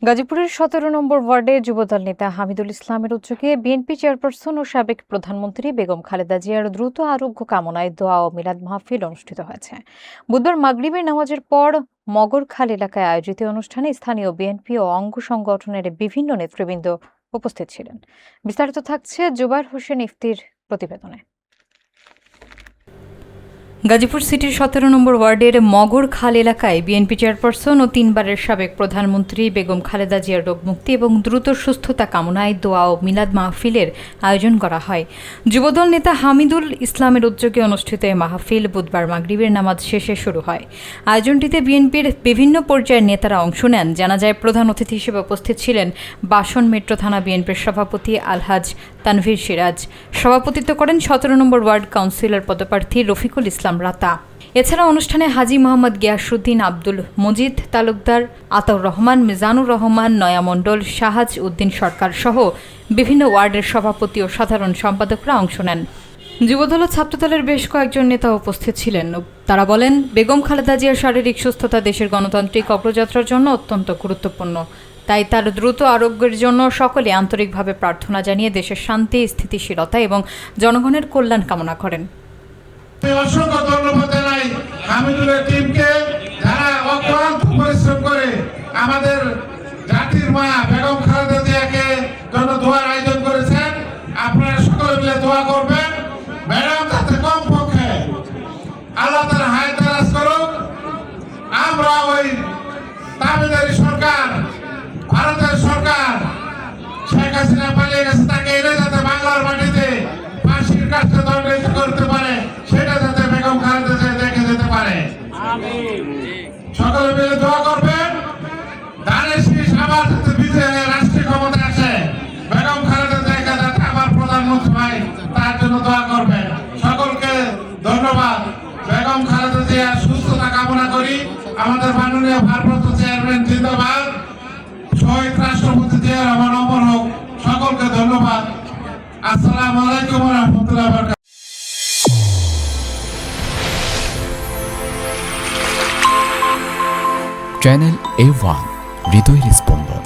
গাজীপুরের ১৭ নম্বর ওয়ার্ডে যুবদল নেতা হামিদুল ইসলামের উদ্যোগে বিএনপি চেয়ারপারসন ও সাবেক প্রধানমন্ত্রী বেগম খালেদা জিয়ার দ্রুত আরোগ্য কামনায় দোয়া ও মিলাদ মাহফিল অনুষ্ঠিত হয়েছে। বুধবার মাগরিবের নামাজের পর মগরখাল এলাকায় আয়োজিত অনুষ্ঠানে স্থানীয় বিএনপি ও অঙ্গ সংগঠনের বিভিন্ন নেতৃবৃন্দ উপস্থিত ছিলেন। বিস্তারিত থাকছে জুবাইর হোসেন ইফতির প্রতিবেদনে। গাজীপুর সিটির ১৭ নম্বর ওয়ার্ডের মগরখাল এলাকায় বিএনপি চেয়ারপারসন ও ৩ বারের সাবেক প্রধানমন্ত্রী বেগম খালেদা জিয়ার রোগমুক্তি এবং দ্রুত সুস্থতা কামনায় দোয়া ও মিলাদ মাহফিলের আয়োজন করা হয়। যুবদল নেতা হামিদুল ইসলামের উদ্যোগে অনুষ্ঠিত এই মাহফিল বুধবার মাগরিবের নামাজ শেষে শুরু হয়। আয়োজনটিতে বিএনপির বিভিন্ন পর্যায়ের নেতারা অংশ নেন। জানা যায়, প্রধান অতিথি হিসেবে উপস্থিত ছিলেন বাসন মেট্রো থানা বিএনপির সভাপতি আলহাজ তানভীর সিরাজ। সভাপতিত্ব করেন ১৭ নম্বর ওয়ার্ড কাউন্সিলর পদপ্রার্থী রফিকুল ইসলাম রাতা। এছাড়া অনুষ্ঠানে হাজী মোহাম্মদ গিয়াসউদ্দিন, আব্দুল মজিদ তালুকদার, আতাউর রহমান, মিজানুর রহমান, নয়া মণ্ডল, শাহাজ উদ্দিন সরকার সহ বিভিন্ন ওয়ার্ডের সভাপতি ও সাধারণ সম্পাদকরা অংশ নেন। যুবদল ও ছাত্রদলের বেশ কয়েকজন নেতা উপস্থিত ছিলেন। তারা বলেন, বেগম খালেদা জিয়ার শারীরিক সুস্থতা দেশের গণতান্ত্রিক অগ্রযাত্রার জন্য অত্যন্ত গুরুত্বপূর্ণ। তাই তার দ্রুত আরোগ্যের জন্য সকলে আন্তরিকভাবে প্রার্থনা জানিয়ে দেশের শান্তি, স্থিতিশীলতা এবং জনগণের কল্যাণ কামনা করেন। অসংখ্য ধন্যবাদ জানাই হামিদুলের টিমকে, যারা অক্লান্ত পরিশ্রম করে আমাদের জাতির মা বেগম খালেদা জিয়াকে জন্য দোয়ার আয়োজন করেছেন। আপনারা সকলে মিলে দোয়া করবেন, ম্যাডাম যাতে কমপক্ষে আল্লাহ তাআলা হায়াত দারাজ করুক। আমরা ওই তামিলনাড়ু সরকার, ভারতের সরকার শেখ হাসিনা পালিয়ে গেছে, তাকে এনে যাতে বাংলার মাটিতে ফাঁসির কাজটা দণ্ডিত করতে পারে, সেটা যাতে বেগম খালেদা জিয়া দেখে যেতে পারে। সকলে মিলে দোয়া করবেন, ধানের শীষ আবার যাতে বিজয় হয়ে রাষ্ট্রীয় ক্ষমতায় আসে, বেগম খালেদা জিয়া যাতে আবার প্রধানমন্ত্রী হয়, তার জন্য দোয়া করবেন। সকলকে ধন্যবাদ। বেগম খালেদা জিয়ার সুস্থতা কামনা করি। আমাদের মাননীয় ভারপ্রাপ্ত চেয়ারম্যান জিন্দাবাদ, শহীদ রাষ্ট্রপতি জিয়া রহমান অমর হোক। সকলকে ধন্যবাদ। আসসালামু আলাইকুম ওয়া রাহমাতুল্লাহি ওয়া বারাকাতুহু। চ্যানেল A1 হৃদয়ের স্পন্দন।